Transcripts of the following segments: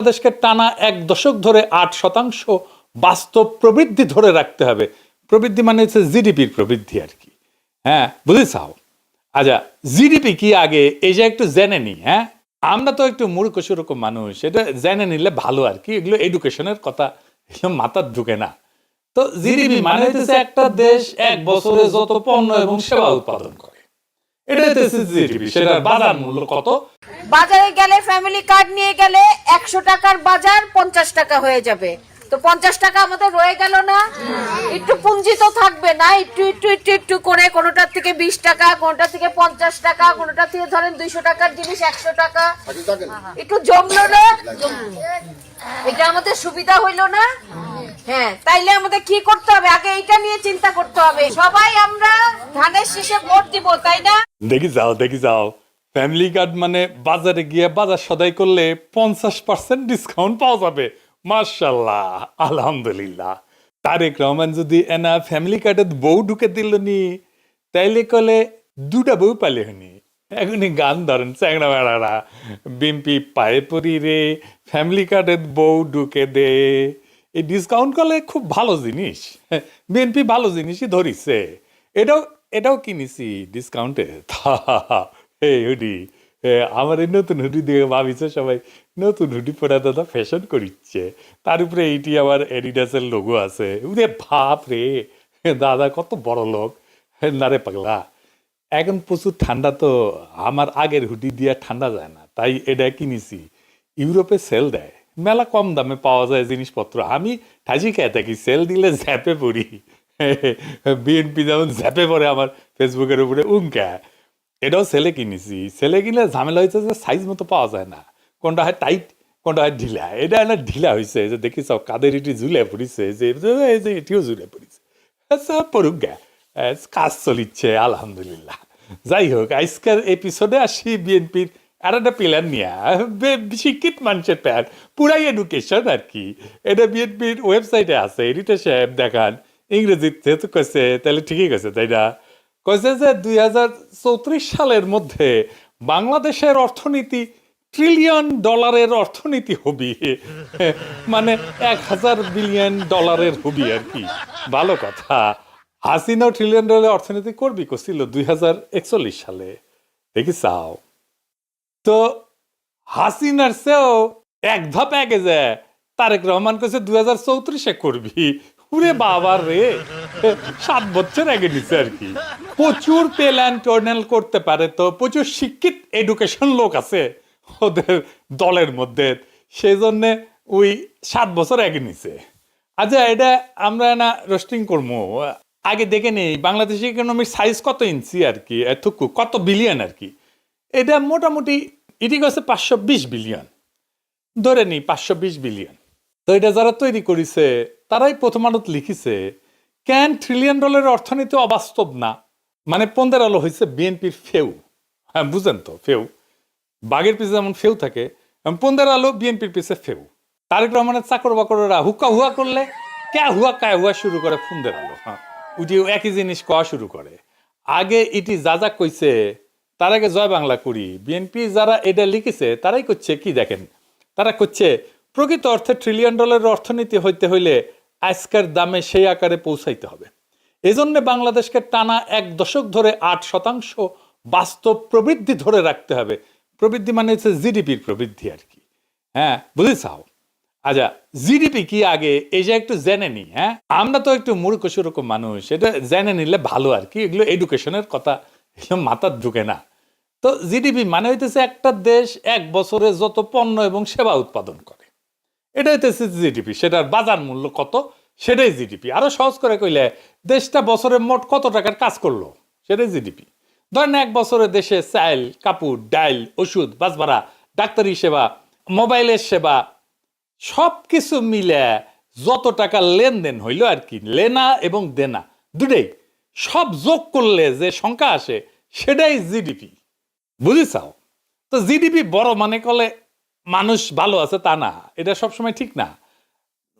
বাংলাদেশকে টানা এক দশক ধরে 8% বাস্তব প্রবৃদ্ধি ধরে রাখতে হবে। প্রবৃদ্ধি মানে হচ্ছে জিডিপির প্রবৃদ্ধি আর কি। হ্যাঁ, বুঝেছাও? আচ্ছা, জিডিপি কি আগে এই যে একটু জেনে নি। হ্যাঁ, আমরা তো একটু মূর্খ সুরকম মানুষ, এটা জেনে নিলে ভালো আর কি। এগুলো এডুকেশনের কথা, এগুলো মাথার ঢুকে না। তো জিডিপি মানে হচ্ছে একটা দেশ এক বছরে যত পণ্য এবং সেবা উৎপাদন করে, এটা হচ্ছে জিডিপি। সেটার বাজার মূল্য কত? বাজারে গেলে ফ্যামিলি কার্ড নিয়ে গেলে 100 টাকার বাজার 50 টাকা হয়ে যাবে। তো 50 টাকা আমাদের রয়ে গেল না? একটু পুঁজি তো থাকবে না? একটু একটু একটু একটু করে কোনোটার থেকে 20 টাকা, কোনোটার থেকে 50 টাকা, কোনোটার থেকে ধরেন 200 টাকার জিনিস 100 টাকা, একটু জমলো না? এটা আমাদের সুবিধা হইলো না? হ্যাঁ, তাইলে আমাদের কি করতে হবে? আগে এইটা নিয়ে চিন্তা করতে হবে। সবাই আমরা ধানের শীষে ভোট দিব, তাই না? দেখি যাও, ফ্যামিলি কার্ড মানে বাজারে গিয়ে বাজার সদাই করলে 50% ডিসকাউন্ট পাওয়া যাবে। মার্শাল্লাহ, আলহামদুলিল্লাহ। তারেক রহমান যদি এনা ফ্যামিলি কার্ডে বউ ঢুকে দিল নি, তাইলে কলে দুটা বউ পালে হনি। এখনই গান ধরেন চ্যাংড়া বেড়ারা, বিএমপি পায়ে পড়ি রে, ফ্যামিলি কার্ডে বউ ঢুকে দে। এই ডিসকাউন্ট করলে খুব ভালো জিনিস। বিএনপি ভালো জিনিসই ধরিছে। এটাও এটাও কিনেছি ডিসকাউন্টে। এই হুডি, আমার এই নতুন হুডি দিয়ে ভাবিছে সবাই নতুন হুডি পরে দাদা ফ্যাশন করিচ্ছে। তার উপরে এইটি আবার এডিডাসের লোগো আছে। উরে ভাব রে, দাদা কত বড় লোক না রে পাগলা। এখন প্রচুর ঠান্ডা, তো আমার আগের হুডি দিয়ে ঠান্ডা যায় না, তাই এটা কিনেছি। ইউরোপে সেল দেয়, মেলা কম দামে পাওয়া যায় জিনিসপত্র। আমি ঠাজি খেয়ে থাকি, সেল দিলে ঝ্যাপে পড়ি। বিএনপি যেমন ঝ্যাপে পড়ে আমার ফেসবুকের উপরে উঙ্কা, এটাও সেলে কিনেছি। সেলে কিনলে ঝামেলা হয়েছে যে সাইজ মতো পাওয়া যায় না, কোনটা হয় টাইট কোনটা হয় ঢিলা। এটা না ঢিলা হয়েছে, যে দেখি সব কাদের এটি ঝুলে পড়িছে, যে এই যে এটিও ঝুলে পড়িছে। আচ্ছা পড়ুক গা, কাজ চলিচ্ছে আলহামদুলিল্লাহ। যাই হোক, আজকের এপিসোডে আসি বিএনপির আর একটা প্ল্যান নিয়ে। শিক্ষিত মানুষের প্ল্যান, পুরাই এডুকেশন আর কি। এটা বিএনপির ওয়েবসাইটে আছে, এডিটর সাহেব দেখান ইংরেজিতে তো কইছে, তাহলে ঠিকই কইছে তাই না? কইছে যে 2034 সালের মধ্যে বাংলাদেশের অর্থনীতি $1 ট্রিলিয়ন অর্থনীতি হবি। মানে 1000 বিলিয়ন ডলারের হবি আর কি। ভালো কথা। হাসিনাও $1 ট্রিলিয়ন অর্থনীতি করবি করছিল 2041 সালে, দেখি চাও। তো হাসিনার চেয়েও এক ধাপ আগে যায় তারেক রহমান কাছে 2034-এ করবি। উরে বাবা রে, 7 বছর আগে নিছে আর কি। প্রচুর প্ল্যান টর্নেল করতে পারে, তো প্রচুর শিক্ষিত এডুকেশন লোক আছে ওদের দলের মধ্যে, সেই জন্য ওই 7 বছর আগে নিছে। আচ্ছা, এটা আমরা না রোস্টিং করবো, আগে দেখে নেই বাংলাদেশের ইকোনমির সাইজ কত ইঞ্চি আর কি, কত বিলিয়ন আর কি। এটা মোটামুটি এটি গেছে 520 বিলিয়ন, ধরে নি 520 বিলিয়ন। তো এটা যারা তৈরি করেছে তারাই প্রথম আলোত লিখিছে, কেন $1 ট্রিলিয়ন অর্থনীতি অবাস্তব না। মানে 15 আলো হয়েছে বিএনপির ফেউ। হ্যাঁ, বুঝেন তো, ফেউ বাঘের পিছে যেমন ফেউ থাকে, 15 আলো বিএনপির পিছে ফেউ। তারেক রহমানের চাকর বাকররা হুক্কা হুয়া করলে ক্যা হুয়া কায় হুয়া শুরু করে 15 আলো। হ্যাঁ, উঠি একই জিনিস কওয়া শুরু করে। আগে ইটি যা যা কইছে, তার আগে জয় বাংলা করি। বিএনপি যারা এটা লিখেছে তারাই করছে কি দেখেন, তারা করছে প্রকৃত অর্থে $1 ট্রিলিয়ন অর্থনীতি হইতে হইলে আজকের দামে সেই আকারে পৌঁছাইতে হবে। এজন্য বাংলাদেশকে টানা এক দশক ধরে 8% বাস্তব প্রবৃদ্ধি ধরে রাখতে হবে। প্রবৃদ্ধি মানে হচ্ছে জিডিপির প্রবৃদ্ধি আর কি। হ্যাঁ, বুঝেছাও? আচ্ছা, জিডিপি কি আগে এই যে একটু জেনে নি। হ্যাঁ, আমরা তো একটু মূর্খ সুরকম মানুষ, এটা জেনে নিলে ভালো আর কি। এগুলো এডুকেশনের কথা, এগুলো মাথার ঢুকে না। তো জিডিপি মানে হইতেছে একটা দেশ এক বছরে যত পণ্য এবং সেবা উৎপাদন করে, এটা হইতেছে জিডিপি। সেটার বাজার মূল্য কত, সেটাই জিডিপি। আরো সহজ করে কইলে, দেশটা বছরে মোট কত টাকার কাজ করলো, সেটাই জিডিপি। ধরেন এক বছরে দেশে চাল, কাপড়, ডাইল, ওষুধ, বাস ভাড়া, ডাক্তারি সেবা, মোবাইলের সেবা সব কিছু মিলে যত টাকা লেনদেন হইল আর কি, লেনা এবং দেনা দুটাই সব যোগ করলে যে সংখ্যা আসে সেটাই জিডিপি। বুঝেছাও? তো জিডিপি বড় মানে কলে মানুষ ভালো আছে তা না, এটা সবসময় ঠিক না।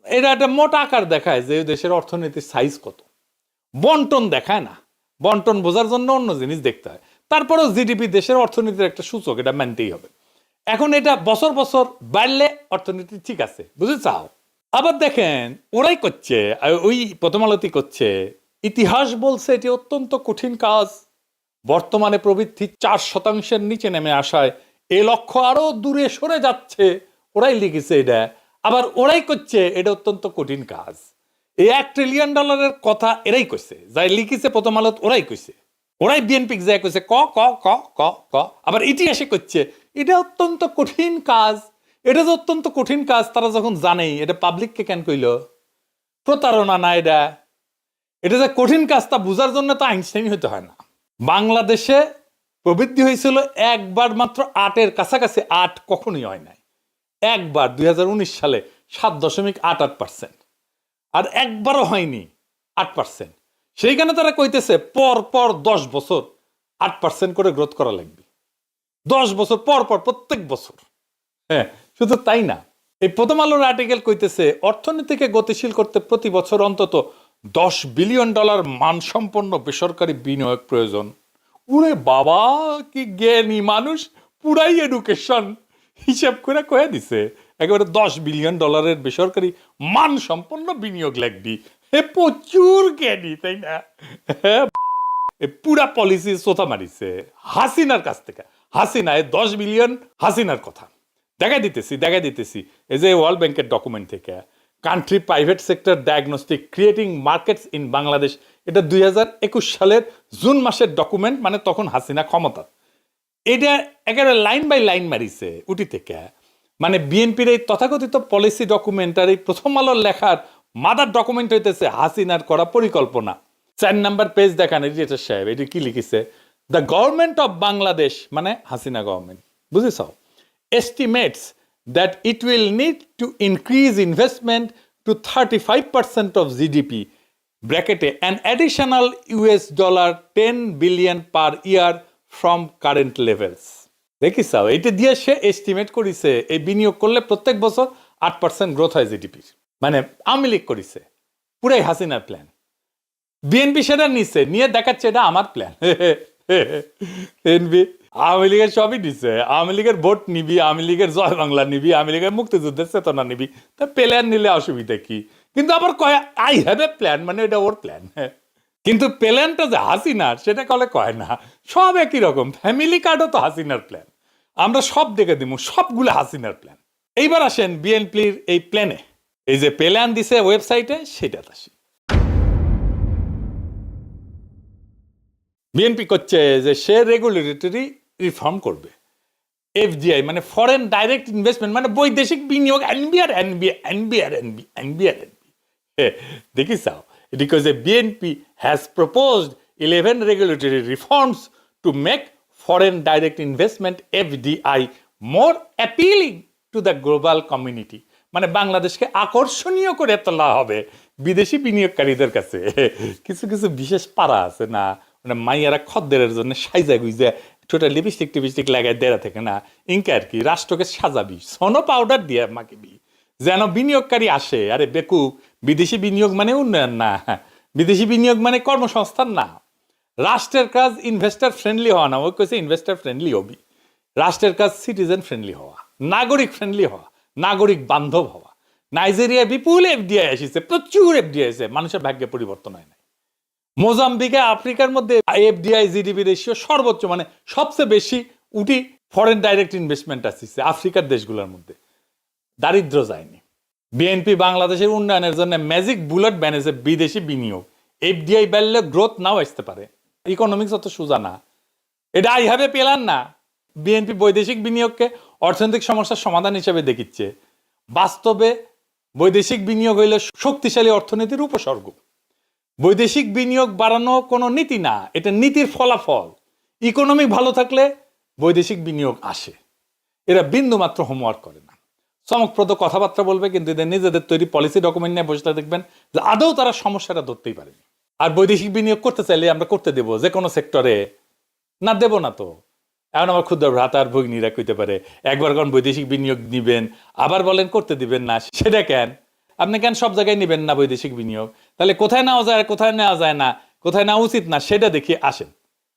এটা একটা মোটা আকার দেখায় যে দেশের অর্থনীতির সাইজ কত, বন্টন দেখায় না। বন্টন বোঝার জন্য অন্য জিনিস দেখতে হয়। তারপরেও জিডিপি দেশের অর্থনীতির একটা সূচক, এটা মানতেই হবে। এখন এটা বছর বছর বাড়লে অর্থনীতি ঠিক আছে, বুঝতে চাও? আবার দেখেন ওরাই করছে, ওই প্রথম আলোতে করছে, ইতিহাস বলছে এটি অত্যন্ত কঠিন কাজ, বর্তমানে প্রবৃদ্ধি 4% নিচে নেমে আসায় এ লক্ষ্য আরো দূরে সরে যাচ্ছে। ওরাই লিখেছে এটা, আবার ওরাই করছে এটা অত্যন্ত কঠিন কাজ। এই $1 ট্রিলিয়ন কথা এরাই কইছে, যাই লিখেছে প্রথম আলোত ওরাই কইছে, ওরাই বিএনপি যায় কইছে ক ক ক ক ক। আবার ইতিহাসে করছে এটা অত্যন্ত কঠিন কাজ। এটা যে অত্যন্ত কঠিন কাজ তারা যখন জানেই, এটা পাবলিককে কেন কইল? প্রতারণা না এটা? এটা যে কঠিন কাজ তা বুঝার জন্য তো আইনস্টাইন হইতে হয় না। বাংলাদেশে প্রবৃদ্ধি হয়েছিল একবার মাত্র 8-এর কাছাকাছি, 8 কখনোই হয় নাই। একবার 2019 সালে 7.88%, আর একবারও হয়নি 8%। সেইখানে তারা কইতেছে পর পর 10 বছর 8% করে গ্রোথ করা লাগবে, 10 বছর পর পর প্রত্যেক বছর। হ্যাঁ, শুধু তাই না, এই প্রথম আলোর আর্টিকেল কইতেছে অর্থনীতিকে গতিশীল করতে প্রতি বছর অন্তত $10 বিলিয়ন মানসম্পন্ন বেসরকারি বিনিয়োগ প্রয়োজন। উরে বাবা, কি জ্ঞানী মানুষ, পুরাই এডুকেশন হিসাব করে কয়ে দিছে একেবারে $10 বিলিয়ন বেসরকারি মানসম্পন্ন বিনিয়োগ লাগবি। হে প্রচুর জ্ঞানী, তাই না? পুরা পলিসি সোথা মারিছে হাসিনার কাছ থেকে। হাসিনা 10 বিলিয়ন হাসিনার কথা দেখা দিতেছি এই যে ওয়ার্ল্ড ব্যাংকের ডকুমেন্ট থেকে, country private sector diagnostic creating markets in Bangladesh, এটা 2021 সালের জুন মাসের ডকুমেন্ট, মানে তখন হাসিনা ক্ষমতা। এটা একেবারে লাইন বাই লাইন মারিছে উটি থেকে, মানে বিএনপির এই তথাকথিত পলিসি ডকুমেন্ট আর এই প্রথম আলোর লেখার মাদার ডকুমেন্ট হইতেছে হাসিনার করা পরিকল্পনা। 4 নাম্বার পেজ দেখান এডিটর সাহেব, এটি কি লিখেছে? দ্য গভর্নমেন্ট অফ বাংলাদেশ, মানে হাসিনা গভর্নমেন্ট, বুঝেছ, estimates that it will need to increase investment to 35% of GDP, bracket an additional $10 billion per year from current levels. দেখিস এটা দিয়ে সে এস্টিমেট করেছে এই বিনিয়োগ করলে প্রত্যেক বছর 8% গ্রোথ হয় জিডিপির। মানে আওয়ামী লীগ করেছে, পুরাই হাসিনার প্ল্যান। বিএনপি সেটা নিচ্ছে, নিয়ে দেখাচ্ছে এটা আমার প্ল্যান। বিএনপি আওয়ামী লীগের সবই দিচ্ছে, আওয়ামী লীগের ভোট নিবি, আওয়ামী লীগের জয় বাংলা নিবি, আওয়ামী লীগের মুক্তিযুদ্ধের চেতনা নিবি, তা প্ল্যান নিলে অসুবিধা কি? কিন্তু আবার কয় আই হ্যাভ এ প্ল্যান, মানে এটা ওর প্ল্যান। কিন্তু প্ল্যানটা যে হাসিনার সেটা কলে কয় না। সব একই রকম, ফ্যামিলি কার্ডও তো হাসিনার প্ল্যান। আমরা সব দেখে দিব, সবগুলো হাসিনার প্ল্যান। এইবার আসেন বিএনপির এই প্ল্যানে, এই যে প্ল্যান দিছে ওয়েবসাইটে, সেটা আসি। বিএনপি করছে যে সে রেগুলেটরি রিফর্ম করবে, এফডিআই মানে ফরেন ডাইরেক্ট ইনভেস্টমেন্ট, মানে বৈদেশিক বিনিয়োগ আনবি আর আনবি আনবি আর আনবি আনবি আর আনবি। দেখি চাও, এটি যে BNP has proposed 11 regulatory reforms to make foreign direct investment FDI more appealing to the global community, মানে বাংলাদেশকে আকর্ষণীয় করে তোলা হবে বিদেশি বিনিয়োগকারীদের কাছে। কিছু কিছু বিশেষ পাড়া আছে না, মানে মাইয়ারা খদ্দের জন্য সাইজা গুইজা ছোট লিপস্টিক টিপস্টিক লাগায় দেড়া থেকে না, ইনকা আর কি রাষ্ট্রকে সাজাবি, সোনো পাউডার দিয়ে মাখিবি যেন বিনিয়োগকারী আসে। আরে বেকুব, বিদেশি বিনিয়োগ মানে উন্নয়ন না, বিদেশি বিনিয়োগ মানে কর্মসংস্থান না। রাষ্ট্রের কাজ ইনভেস্টার ফ্রেন্ডলি হওয়া না, ওই কেছে ইনভেস্টার ফ্রেন্ডলি হবি। রাষ্ট্রের কাজ সিটিজেন ফ্রেন্ডলি হওয়া, নাগরিক ফ্রেন্ডলি হওয়া, নাগরিক বান্ধব হওয়া। নাইজেরিয়া বিপুল এফডিআই আসিছে, প্রচুর এফডিআই আছে, মানুষের ভাগ্যে পরিবর্তন হয় না। মোজাম্বিকে আফ্রিকার মধ্যে এফডিআই জিডিপি রেশিও সর্বোচ্চ, মানে সবচেয়ে বেশি উঠি ফরেন ডাইরেক্ট ইনভেস্টমেন্ট আসছে আফ্রিকার দেশগুলোর মধ্যে, দারিদ্র যায়নি। বিএনপি বাংলাদেশের উন্নয়নের জন্য ম্যাজিক বুলেট বানিয়েছে বিদেশি বিনিয়োগ। এফডিআই বাড়লে গ্রোথ নাও আসতে পারে, ইকোনমিক্স অত সোজা না, এটা আই হ্যাভ এ প্ল্যান না। বিএনপি বৈদেশিক বিনিয়োগকে অর্থনৈতিক সমস্যার সমাধান হিসেবে দেখিচ্ছে। বাস্তবে বৈদেশিক বিনিয়োগ হইলে শক্তিশালী অর্থনীতির উপসর্গ। বৈদেশিক বিনিয়োগ বাড়ানো কোনো নীতি না, এটা নীতির ফলাফল। ইকোনমি ভালো থাকলে বৈদেশিক বিনিয়োগ আসে। এরা বিন্দু মাত্র হোমওয়ার্ক করে না, চমকপ্রদ কথাবার্তা বলবে, কিন্তু এদের নিজেদের তৈরি পলিসি ডকুমেন্ট নিয়ে বসে দেখবেন যে আদৌ তারা সমস্যাটা ধরতেই পারেনি। আর বৈদেশিক বিনিয়োগ করতে চাইলে আমরা করতে দেব যে কোনো সেক্টরে, না দেব না তো। এখন আমার ক্ষুদ্র ভ্রাতার ভগ্নীরা কইতে পারে একবার কোন বৈদেশিক বিনিয়োগ নিবেন, আবার বলেন করতে দিবেন না, সেটা কেন? আপনি কেন সব জায়গায় নিবেন না বৈদেশিক বিনিয়োগ? তাহলে কোথায় নেওয়া যায়, কোথায় নেওয়া যায় না, কোথায় নেওয়া উচিত না, সেটা দেখি আসেন,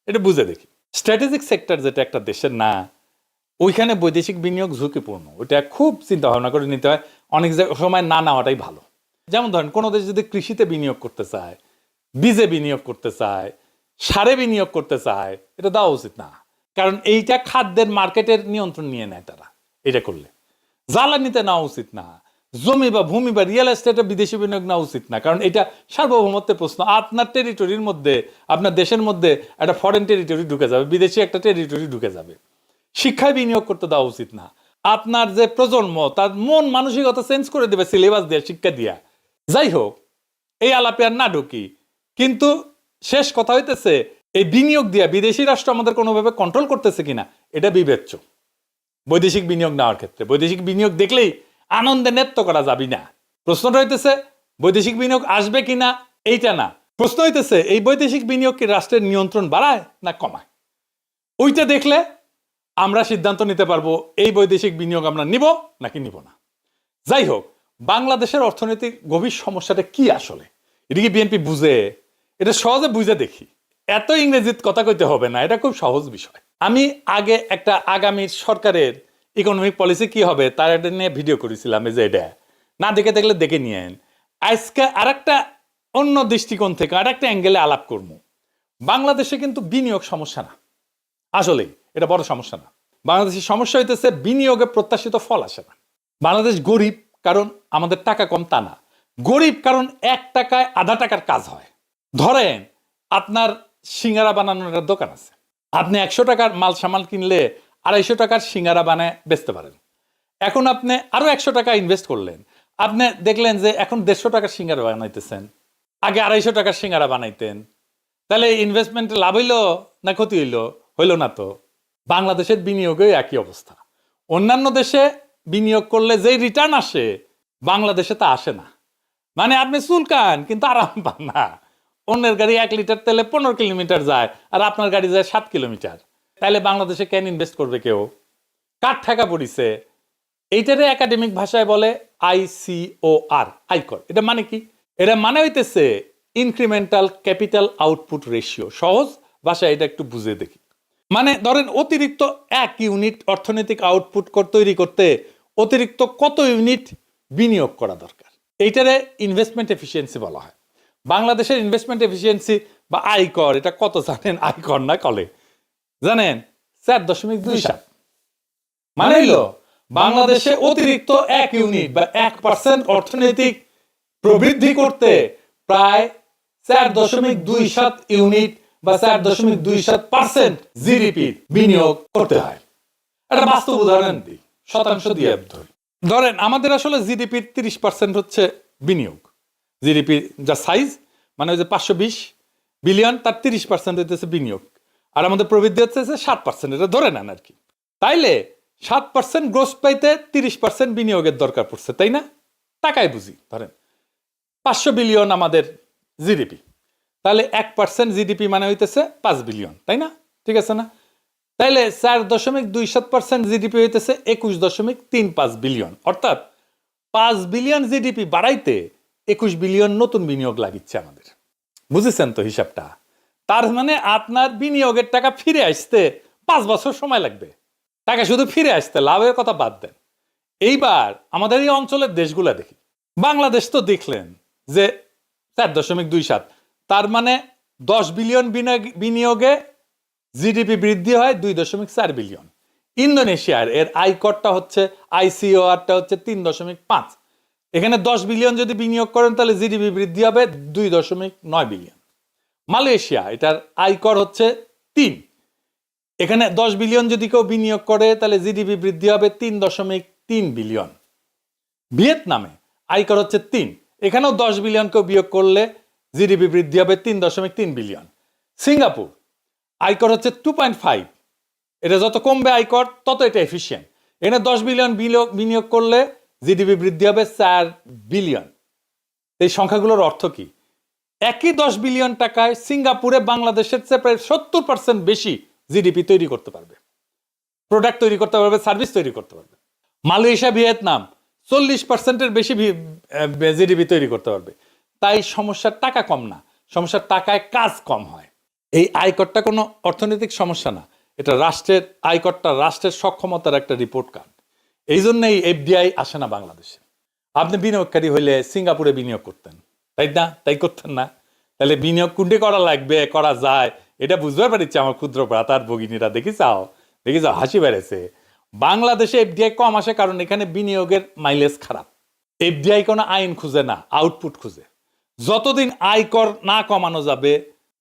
এটা বুঝে দেখি। স্ট্র্যাটেজিক সেক্টর যেটা একটা দেশের না, ওইখানে বৈদেশিক বিনিয়োগ ঝুঁকিপূর্ণ, ওইটা খুব চিন্তা ভাবনা করে নিতে হয়, অনেক সময় না নেওয়াটাই ভালো। যেমন ধরেন কোনো দেশ যদি কৃষিতে বিনিয়োগ করতে চায়, বীজে বিনিয়োগ করতে চায়, সারে বিনিয়োগ করতে চায়, এটা দেওয়া উচিত না। কারণ এইটা খাদ্যের মার্কেটের নিয়ন্ত্রণ নিয়ে নেয় তারা। এটা করলে জ্বালানিতে নেওয়া উচিত না, জমি বা ভূমি বা রিয়েল এস্টেটে বিদেশি বিনিয়োগ নেওয়া উচিত না, কারণ এটা সার্বভৌমত্বের প্রশ্ন। আপনার টেরিটরির মধ্যে, আপনার দেশের মধ্যে একটা ফরেন টেরিটরি ঢুকে যাবে, বিদেশি একটা টেরিটরি ঢুকে যাবে। শিক্ষায় বিনিয়োগ করতে দেওয়া উচিত না। আপনার যে প্রজন্ম তার মন মানসিকতা চেঞ্জ করে দেবে সিলেবাস দিয়ে, শিক্ষা দিয়া। যাই হোক, এই আলাপে আর না ঢুকি, কিন্তু শেষ কথা হইতেছে এই বিনিয়োগ দিয়া বিদেশি রাষ্ট্র আমাদের কোনোভাবে কন্ট্রোল করতেছে কিনা এটা বিবেচ্য। বৈদেশিক বিনিয়োগ নেওয়ার ক্ষেত্রে বৈদেশিক বিনিয়োগ দেখলেই আনন্দে নৃত্য করা যাবে না। প্রশ্নটা হইতেছে বৈদেশিক বিনিয়োগ আসবে কিনা এইটা না, প্রশ্ন হইতেছে এই বৈদেশিক বিনিয়োগ কি রাষ্ট্রের নিয়ন্ত্রণ বাড়ায় না কমায়। ওইটা দেখলে আমরা সিদ্ধান্ত নিতে পারবো এই বৈদেশিক বিনিয়োগ আমরা নিব নাকি নিব না। যাই হোক, বাংলাদেশের অর্থনৈতিক গভীর সমস্যাটা কি আসলে, এটা কি বিএনপি বুঝে? এটা সহজে বুঝে দেখি, এত ইংরেজিতে কথা কইতে হবে না, এটা খুব সহজ বিষয়। আমি আগে একটা আগামী সরকারের ইকোনমিক পলিসি কি হবে তার একটা নিয়ে ভিডিও করেছিলাম, এই যে এটা না দেখে দেখলে দেখে নিয়েন। আজকে আর একটা অন্য দৃষ্টিকোণ থেকে আর একটা অ্যাঙ্গেলে আলাপ করবো। বাংলাদেশে কিন্তু বিনিয়োগ সমস্যা না, আসলে এটা বড় সমস্যা না। বাংলাদেশের সমস্যা হইতেছে বিনিয়োগে প্রত্যাশিত ফল আসে না। বাংলাদেশ গরিব কারণ আমাদের টাকা কম তা না, গরিব কারণ 1 টাকায় আধা টাকার কাজ হয়। ধরেন আপনার সিঙ্গারা বানানোর একটা দোকান আছে, আপনি 100 টাকার মাল সামাল কিনলে 250 টাকার সিঙ্গারা বানায় বেচতে পারেন। এখন আপনি আরো 100 টাকা ইনভেস্ট করলেন, আপনি দেখলেন যে এখন 150 টাকার সিঙ্গারা বানাইতেছেন, আগে 250 টাকার সিঙ্গারা বানাইতেন। তাহলে ইনভেস্টমেন্টে লাভ হইলো না ক্ষতি হইলো? হইলো না তো। বাংলাদেশের বিনিয়োগে একই অবস্থা। অন্যান্য দেশে বিনিয়োগ করলে যেই রিটার্ন আসে বাংলাদেশে তা আসে না। মানে আপনি চুলকান কিন্তু আরাম পান না। অন্যের গাড়ি 1 লিটার তেলে 15 কিলোমিটার যায় আর আপনার গাড়ি যায় 7 কিলোমিটার। তাহলে বাংলাদেশে কেন ইনভেস্ট করবে কেউ? কার ঠেকা পড়িছে? এইটারে একাডেমিক ভাষায় বলে ICOR, আয়কর। এটা মানে কি? এটা মানে হইতেছে ইনক্রিমেন্টাল ক্যাপিটাল আউটপুট রেশিও। সহজ ভাষায় এটা একটু বুঝে দেখি। মানে ধরেন অতিরিক্ত 1 ইউনিট অর্থনৈতিক আউটপুট তৈরি করতে অতিরিক্ত কত ইউনিট বিনিয়োগ করা দরকার, এইটারে ইনভেস্টমেন্ট এফিসিয়েন্সি বলা হয়। বাংলাদেশের ইনভেস্টমেন্ট এফিসিয়েন্সি বা আয়কর এটা কত জানেন? আয়কর না কলে জানেন 4.27। মানে হইল বাংলাদেশে অতিরিক্ত 1 ইউনিট বা 1% অর্থনৈতিক প্রবৃদ্ধি করতে প্রায় 4.27 ইউনিট বা 4.27% জিডিপি বিনিয়োগ করতে হয়। একটা বাস্তব উদাহরণ দিই, শতাংশ দিয়ে ধরি। ধরেন আমাদের আসলে জিডিপির 30% হচ্ছে বিনিয়োগ। জিডিপি যা সাইজ মানে ওই যে 520 বিলিয়ন, তার 30% হইতেছে বিনিয়োগ। আর আমাদের প্রবৃদ্ধি হচ্ছে 7%, এটা ধরে নেন আর কি। তাইলে 7% গ্রোস পাইতে 30% বিনিয়োগের দরকার পড়ছে, তাই না? টাকায় বুঝি, ধরেন 500 বিলিয়ন আমাদের জিডিপি, তাহলে 1% জিডিপি মানে হইতেছে 5 বিলিয়ন, তাই না? ঠিক আছে না? তাইলে 4.27% জিডিপি হইতেছে 21.35 বিলিয়ন, অর্থাৎ 5 বিলিয়ন জিডিপি বাড়াইতে 21 বিলিয়ন নতুন বিনিয়োগ লাগিচ্ছে আমাদের। বুঝেছেন তো হিসাবটা? তার মানে আপনার বিনিয়োগের টাকা ফিরে আসতে 5 বছর সময় লাগবে। টাকা শুধু ফিরে আসতে, লাভের কথা বাদ দেন। এইবার আমাদের এই অঞ্চলের দেশগুলা দেখি। বাংলাদেশ তো দেখলেন যে 4.27, তার মানে 10 বিলিয়ন বিনিয়োগে জিডিপি বৃদ্ধি হয় 2.4 বিলিয়ন। ইন্দোনেশিয়ার এর আয়করটা হচ্ছে ICORটা হচ্ছে 3.5। এখানে 10 বিলিয়ন যদি বিনিয়োগ করেন তাহলে জিডিপি বৃদ্ধি হবে 2.9 বিলিয়ন। মালয়েশিয়া এটার আয়কর হচ্ছে 3, এখানে 10 বিলিয়ন যদি কেউ বিনিয়োগ করে তাহলে জিডিপি বৃদ্ধি হবে 3.3 বিলিয়ন। ভিয়েতনামে আয়কর হচ্ছে 3, এখানেও 10 বিলিয়ন কেউ বিয়োগ করলে জিডিপি বৃদ্ধি হবে 3.3 বিলিয়ন। সিঙ্গাপুর আয়কর হচ্ছে 2.5, এটা যত কমবে আয়কর তত এটা এফিশিয়েন্ট। এখানে 10 বিলিয়ন বিনিয়োগ করলে জিডিপি বৃদ্ধি হবে 4 বিলিয়ন। এই সংখ্যাগুলোর অর্থ কি? একই 10 বিলিয়ন টাকায় সিঙ্গাপুরে বাংলাদেশের চেয়ে প্রায় 70% বেশি জিডিপি তৈরি করতে পারবে, প্রোডাক্ট তৈরি করতে পারবে, সার্ভিস তৈরি করতে পারবে। মালয়েশিয়া, ভিয়েতনাম 40%-এর বেশি জিডিপি তৈরি করতে পারবে। তাই সমস্যার টাকা কম না, সমস্যার টাকায় কাজ কম হয়। এই আয়করটা কোনো অর্থনৈতিক সমস্যা না, এটা রাষ্ট্রের আয়করটা রাষ্ট্রের সক্ষমতার একটা রিপোর্ট কার্ড। এই জন্যই এফডিআই আসে না বাংলাদেশে। আপনি বিনিয়োগকারী হইলে সিঙ্গাপুরে বিনিয়োগ করতেন, তাই না? তাই করতেন না? তাহলে বিনিয়োগ কোনটি করা লাগবে, করা যায়, এটা বুঝতে পারছি আমার ক্ষুদ্র ভ্রাতার ভগিনীরা। দেখি যাও হাসি বেড়েছে। বাংলাদেশে এফডিআই কম আসে কারণ এখানে বিনিয়োগের মাইলেজ খারাপ। এফডিআই কোনো আইন খুঁজে না, আউটপুট খুঁজে। যতদিন আয়কর না কমানো যাবে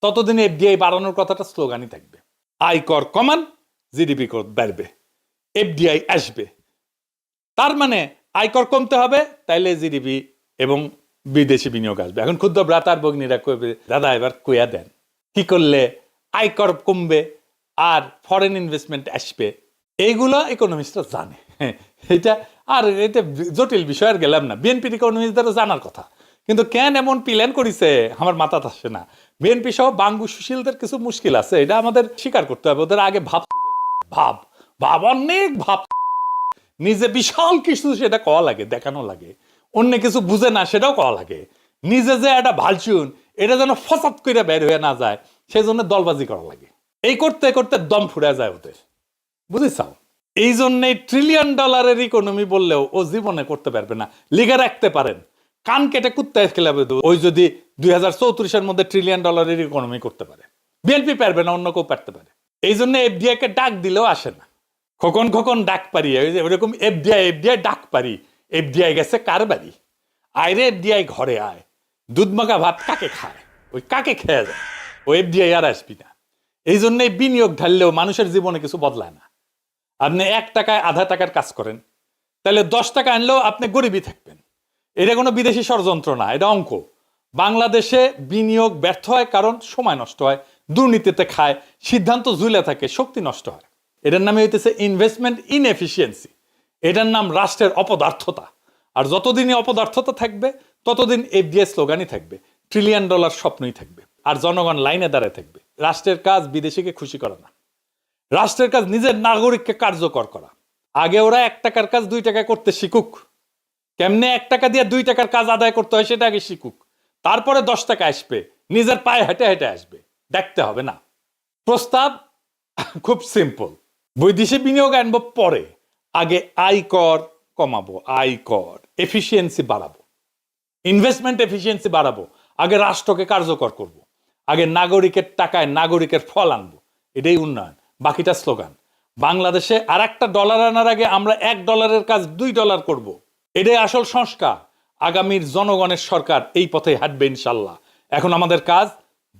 ততদিন এফডিআই বাড়ানোর কথাটা স্লোগানই থাকবে। আয়কর কমান, জিডিপি বাড়বে, এফডিআই আসবে। তার মানে আয়কর কমতে হবে, তাইলে জিডিপি এবং বিদেশি বিনিয়োগ আসবে। এখন ক্ষুদ্র ভ্রাতার ভগ্নীরা কইবে, দাদা এবার কইয়া দেন কি করলে আয়কর কমবে আর ফরেন ইনভেস্টমেন্ট আসবে। এইগুলো ইকোনমিস্টরা জানে। এটা জটিল বিষয় আর গেলাম না। বিএনপির ইকোনমিস্টদেরও জানার কথা, কিন্তু কেন এমন প্ল্যান করেছে আমার মাথাতে আসে না। বিএনপি সহ বাঙ্গু সুশীলদের কিছু মুশকিল আছে, এটা আমাদের স্বীকার করতে হবে। ওদের আগে ভাব অনেক ভাব, নিজে বিশাল কিছু সেটা কওয়া লাগে, দেখানো লাগে। অন্য কিছু বুঝে না সেটাও কওয়া লাগে। নিজে যে একটা ভালচুন, এটা যেন ফসাদ করে বের হয়ে না যায়, সেই জন্য দলবাজি করা লাগে। এই করতে করতে দম ফুরে যায় ওদের, বুঝেছাও? এই জন্যে $1 ট্রিলিয়ন ইকোনমি বললেও ও জীবনে করতে পারবে না। লিখে রাখতে পারেন, কান কেটে কুত্তায় খেলাবে। ওই যদি 2034-এর মধ্যে $1 ট্রিলিয়ন ইকোনমি করতে পারে, বিএনপি পারবে না, অন্য কেউ পারতে পারে। এই জন্য এফডিআই কে ডাক দিলেও আসে না। খোকন ডাক পারি, ওইরকম এফডিআই ডাক পারি। এফডিআই গেছে কার বাড়ি? আয় রে এফডিআই ঘরে আয়, দুধ মাখা ভাত কাকে খায়? ওই কাকে খেয়ে যায়, ও এফডিআই আর আসবি না। এই জন্যই বিনিয়োগ ঢাললেও মানুষের জীবনে কিছু বদলায় না। আপনি 1 টাকায় আধা টাকার কাজ করেন, তাহলে 10 টাকা আনলেও আপনি গরিবই থাকবেন। এটা কোনো বিদেশি ষড়যন্ত্র না, এটা অঙ্ক। বাংলাদেশে বিনিয়োগ ব্যর্থ হয় কারণ সময় নষ্ট হয়, দুর্নীতিতে খায়, সিদ্ধান্ত ঝুলে থাকে, শক্তি নষ্ট হয়। এটার নামে হইতেছে ইনভেস্টমেন্ট ইনএফিসিয়েন্সি। এটার নাম রাষ্ট্রের অপদার্থতা। আর যতদিনই অপদার্থতা থাকবে ততদিন এফডিআই স্লোগানই থাকবে, $1 ট্রিলিয়ন স্বপ্নই থাকবে, আর জনগণ লাইনে দাঁড়ায় থাকবে। রাষ্ট্রের কাজ বিদেশিকে খুশি করা না, রাষ্ট্রের কাজ নিজের নাগরিককে কার্যকর করা। আগে ওরা 1 টাকার কাজ 2 টাকায় করতে শিখুক, কেমনে 1 টাকা দিয়ে 2 টাকার কাজ আদায় করতে হয় সেটা আগে শিখুক, তারপরে 10 টাকা আসবে, নিজের পায়ে হেঁটে হেঁটে আসবে, দেখতে হবে না। প্রস্তাব খুব সিম্পল, বৈদেশিক বিনিয়োগ আনবো পরে, আগে আয়কর কমাবো, আয়কর এফিসিয়েন্সি বাড়াবো, ইনভেস্টমেন্ট এফিসিয়েন্সি বাড়াবো, আগে রাষ্ট্রকে কার্যকর করব, আগে নাগরিকের টাকায় নাগরিকের ফল আনবো। এটাই উন্নয়ন, বাকিটা স্লোগান। বাংলাদেশে আর একটা ডলার আনার আগে আমরা $1 কাজ $2 করব। এটাই আসল সংস্কার। আগামীর জনগণের সরকার এই পথে হাঁটবে ইনশাল্লাহ। এখন আমাদের কাজ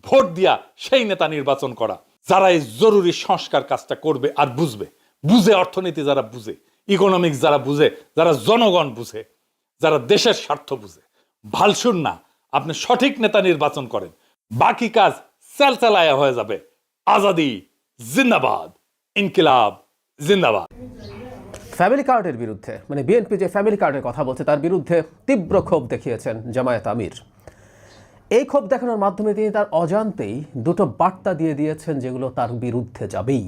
ভোট দিয়া সেই নেতা নির্বাচন করা, যারা এই জরুরি সংস্কার কাজটা করবে আর বুঝে অর্থনীতি যারা বুঝে, ইকোনমিক্স যারা বুঝে, যারা জনগণ বুঝে, যারা দেশের স্বার্থ বুঝে। ভালসুন না, আপনি সঠিক নেতা নির্বাচন করেন, বাকি কাজ চালায়া হয়ে যাবে। আজাদি জিন্দাবাদ, ইনকিলাব জিন্দাবাদ। ফ্যামিলি কার্ডের বিরুদ্ধে, মানে বিএনপি যে ফ্যামিলি কার্ডের কথা বলছে তার বিরুদ্ধে তীব্র ক্ষোভ দেখিয়েছেন জামায়াত আমির। এই ক্ষোভ দেখানোর মাধ্যমে তিনি তার অজান্তেই 2টো বার্তা দিয়ে দিয়েছেন যেগুলো তার বিরুদ্ধে যাবেই।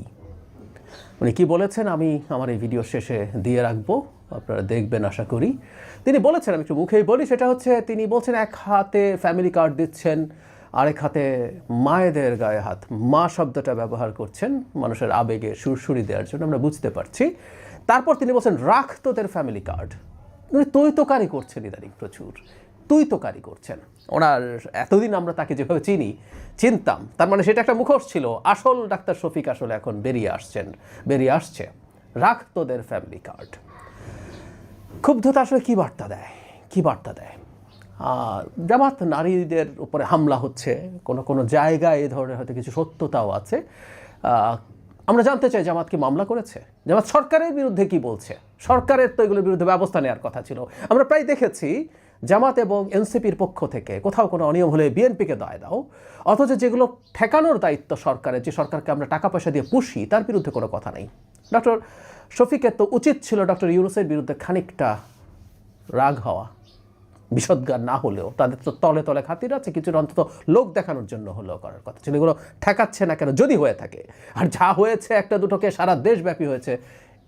উনি কি বলেছেন আমি আমার এই ভিডিও শেষে দিয়ে রাখবো, আপনারা দেখবেন আশা করি। তিনি বলেছেন, আমি একটু মুখেই বলি, সেটা হচ্ছে তিনি বলছেন এক হাতে ফ্যামিলি কার্ড দিচ্ছেন, আরেক হাতে মায়েদের গায়ে হাত, মা শব্দটা ব্যবহার করছেন মানুষের আবেগে সুরসুরি দেওয়ার জন্য, আমরা বুঝতে পারছি। তারপর তিনি বলছেন রাখ তোদের ফ্যামিলি কার্ড। উনি তৈতকারি করছেন ইদানিং, প্রচুর তৈতকারি করছেন। ওনার এতদিন আমরা তাকে যেভাবে চিনতাম, তার মানে সেটা একটা মুখোশ ছিল। আসল ডাক্তার শফিক আসলে এখন বেরিয়ে আসছে। রাখ তোদের ফ্যামিলি কার্ড। ক্ষুব্ধতা আসলে কী বার্তা দেয়? জামাত নারীদের উপরে হামলা হচ্ছে, কোনো জায়গায় এই ধরনের হয়তো কিছু সত্যতাও আছে। আমরা জানতে চাই জামাত কি মামলা করেছে, জামাত সরকারের বিরুদ্ধে কি বলছে। সরকারের তো এগুলোর বিরুদ্ধে ব্যবস্থা নেওয়ার কথা ছিল। আমরা প্রায় দেখেছি জামাত এবং এনসিপির পক্ষ থেকে কোথাও কোনো অনিয়ম হলে বিএনপিকে দায় দাও, অথচ যেগুলো ঠেকানোর দায়িত্ব সরকারের, যে সরকারকে আমরা টাকা পয়সা দিয়ে পুষি, তার বিরুদ্ধে কোনো কথা নেই। ডক্টর শফিকের তো উচিত ছিল ডক্টর ইউনূসের বিরুদ্ধে খানিকটা রাগ হওয়া, বিষদগার না হলেও তাদের তো তলে তলে খাতির আছে, কিছুটা অন্তত লোক দেখানোর জন্য হলেও করার কথা ছিল। এগুলো ঠেকাচ্ছে না কেন যদি হয়ে থাকে? আর যা হয়েছে একটা দুটোকে সারা দেশব্যাপী হয়েছে,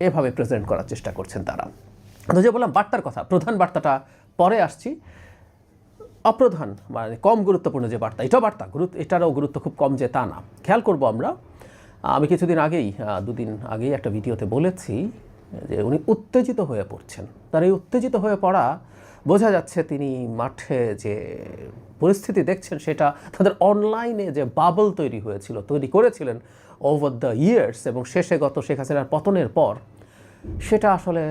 এভাবে প্রেজেন্ট করার চেষ্টা করছেন তারা। তো যে বললাম বার্তার কথা, প্রধান বার্তাটা পরে আসছি। অপ্রধান মানে কম গুরুত্বপূর্ণ যে বার্তা, এটারও গুরুত্ব খুব কম যে তা না। খেয়াল করবো আমরা আমি কিছুদিন আগেই দুদিন আগেই একটা ভিডিওতে বলেছি যে উনি উত্তেজিত হয়ে পড়ছেন। তার এই উত্তেজিত হয়ে পড়া বোঝা যাচ্ছে তিনি মাঠে যে পরিস্থিতি দেখছেন সেটা তাদের অনলাইনে যে বাবল তৈরি করেছিলেন ওভার দ্য ইয়ার্স এবং শেষে গত শেখ হাসিনার পতনের পর সেটা আসলে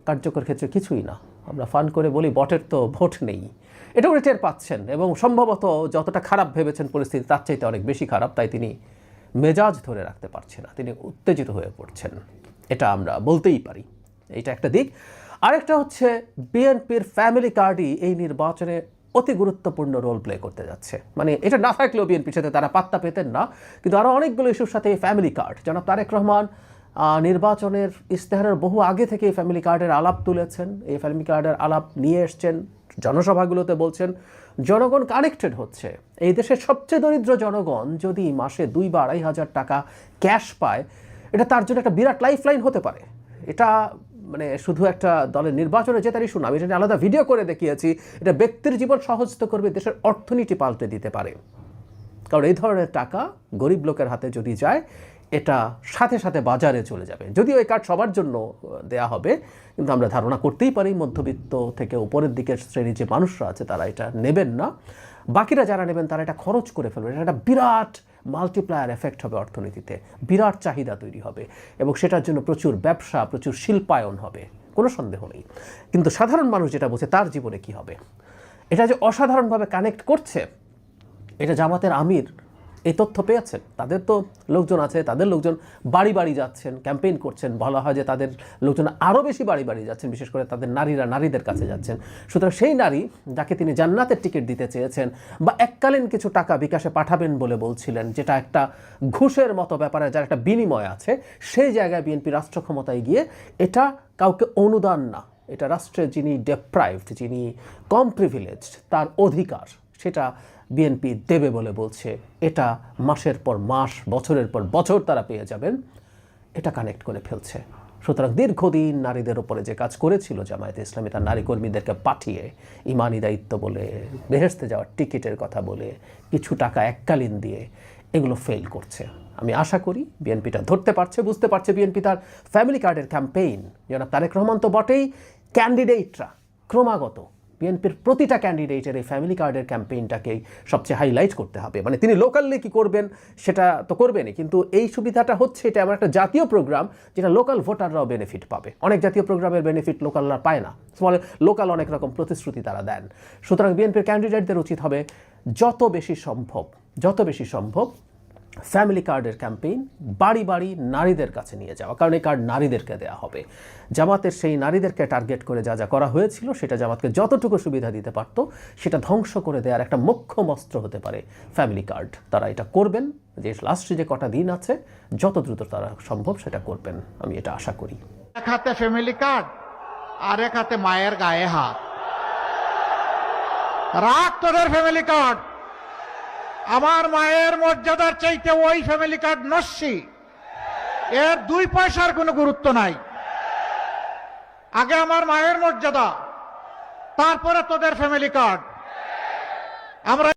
কার্যকর ক্ষেত্রে কিছুই না। আমরা ফান করে বলি বটের তো ভোট নেই, এটা উনি টের পাচ্ছেন এবং সম্ভবত যতটা খারাপ ভেবেছেন পরিস্থিতি তার চাইতে অনেক বেশি খারাপ, তাই তিনি মেজাজ ধরে রাখতে পারছেন না, তিনি উত্তেজিত হয়ে পড়ছেন, এটা আমরা বলতেই পারি। এইটা একটা দিক। আরেকটা হচ্ছে বিএনপির ফ্যামিলি কার্ডই এই নির্বাচনে অতি গুরুত্বপূর্ণ রোল প্লে করতে যাচ্ছে। মানে এটা না থাকলেও বিএনপির সাথে তারা পাত্তা পেতেন না, কিন্তু আরও অনেকগুলো ইস্যুর সাথে এই ফ্যামিলি কার্ড, জনাব তারেক রহমান নির্বাচনের ইশতেহারের বহু আগে থেকে এই ফ্যামিলি কার্ডের আলাপ তুলেছেন, এই ফ্যামিলি কার্ডের আলাপ নিয়ে এসছেন, জনসভাগুলোতে বলছেন, জনগণ কানেক্টেড হচ্ছে। এই দেশের সবচেয়ে দরিদ্র জনগণ যদি মাসে 2 বা 2,500 টাকা ক্যাশ পায়, এটা তার জন্য একটা বিরাট লাইফলাইন হতে পারে। এটা মানে শুধু একটা দলের নির্বাচনে জেতার ইস্যু না, আমি এটা আলাদা ভিডিও করে দেখিয়েছি, এটা ব্যক্তির জীবন সহজ তো করবে, দেশের অর্থনীতি পাল্টে দিতে পারে। কারণ এই ধরনের টাকা গরিব লোকের হাতে যদি যায়, এটা সাথে সাথে বাজারে চলে যাবে। যদিও এই কার্ড সবার জন্য দেয়া হবে, কিন্তু আমরা ধারণা করতেই পারি মধ্যবিত্ত থেকে উপরের দিকের শ্রেণীর যে মানুষরা আছে তারা এটা নেবেন না, বাকিরা যারা নেবেন তারা এটা খরচ করে ফেলবেন। এটা একটা বিরাট মাল্টিপ্লায়ার এফেক্ট হবে অর্থনীতিতে, বিরাট চাহিদা তৈরি হবে এবং সেটার জন্য প্রচুর ব্যবসা, প্রচুর শিল্পায়ন হবে, কোনো সন্দেহ নেই। কিন্তু সাধারণ মানুষ যেটা বলছে তার জীবনে কি হবে, এটা যে অসাধারণভাবে কানেক্ট করছে, এটা জামাতের আমির এই তথ্য পেয়েছেন। তাদের তো লোকজন আছে, তাদের লোকজন বাড়ি বাড়ি যাচ্ছেন, ক্যাম্পেইন করছেন, বলা হয় যে তাদের লোকজন আরও বেশি বাড়ি বাড়ি যাচ্ছেন, বিশেষ করে তাদের নারীরা নারীদের কাছে যাচ্ছেন। সুতরাং সেই নারী যাকে তিনি জান্নাতের টিকিট দিতে চেয়েছেন বা এককালীন কিছু টাকা বিকাশে পাঠাবেন বলে বলছিলেন, যেটা একটা ঘুষের মতো ব্যাপারে যার একটা বিনিময় আছে, সেই জায়গায় বিএনপি রাষ্ট্র ক্ষমতায় গিয়ে এটা কাউকে অনুদান না, এটা রাষ্ট্রের যিনি ডেপ্রাইভড, যিনি কম প্রিভিলেজড, তার অধিকার, সেটা বিএনপি দেবে বলে বলছে। এটা মাসের পর মাস, বছরের পর বছর তারা পেয়ে যাবেন, এটা কানেক্ট করে ফেলছে। সুতরাং দীর্ঘদিন নারীদের ওপরে যে কাজ করেছিল জামায়াতে ইসলামী, তার নারী কর্মীদেরকে পাঠিয়ে ইমানি দায়িত্ব বলে, বেহেশতে যাওয়ার টিকিটের কথা বলে, কিছু টাকা এককালীন দিয়ে, এগুলো ফেল করছে। আমি আশা করি বিএনপিটা ধরতে পারছে, বুঝতে পারছে। বিএনপি তার ফ্যামিলি কার্ডের ক্যাম্পেইন, জনাব তারেক রহমান তো বটেই, ক্যান্ডিডেটরা ক্রমাগত বিএনপির প্রতিটা ক্যান্ডিডেটের এই ফ্যামিলি কার্ডের ক্যাম্পেইনটাকেই সবচেয়ে হাইলাইট করতে হবে। মানে তিনি লোকালি কি করবেন সেটা তো করবেনই, কিন্তু এই সুবিধাটা হচ্ছে এটা এমন একটা জাতীয় প্রোগ্রাম যেটা লোকাল ভোটাররাও বেনিফিট পাবে। অনেক জাতীয় প্রোগ্রামের বেনিফিট লোকালরা পায় না, ফলে লোকাল অনেক রকম প্রতিশ্রুতি তারা দেন। সুতরাং বিএনপির ক্যান্ডিডেটদের উচিত হবে যত বেশি সম্ভব ফ্যামিলি কার্ডের ক্যাম্পেইন বাড়ি বাড়ি নারীদের কাছে নিয়ে যাওয়া, কারণ এই কার্ড নারীদেরকে দেওয়া হবে। জামাতের সেই নারীদেরকে টার্গেট করে যা যা করা হয়েছিল, সেটা জামাতকে যতটুকু সুবিধা দিতে পারত সেটা ধ্বংস করে দেওয়ার একটা মোক্ষম অস্ত্র হতে পারে ফ্যামিলি কার্ড। তারা এটা করবেন, যে লাস্টে যে কটা দিন আছে যত দ্রুত তারা সম্ভব সেটা করবেন, আমি এটা আশা করি। এক হাতে ফ্যামিলি কার্ড আর এক হাতে মায়ের গায়ে হাত। রাখ তোদের ফ্যামিলি কার্ড, আমার মায়ের মর্যাদার চাইতে ওই ফ্যামিলি কার্ড নস্যি, এর 2 পয়সার কোনো গুরুত্ব নাই। আগে আমার মায়ের মর্যাদা, তারপরে তোদের ফ্যামিলি কার্ড। আমরা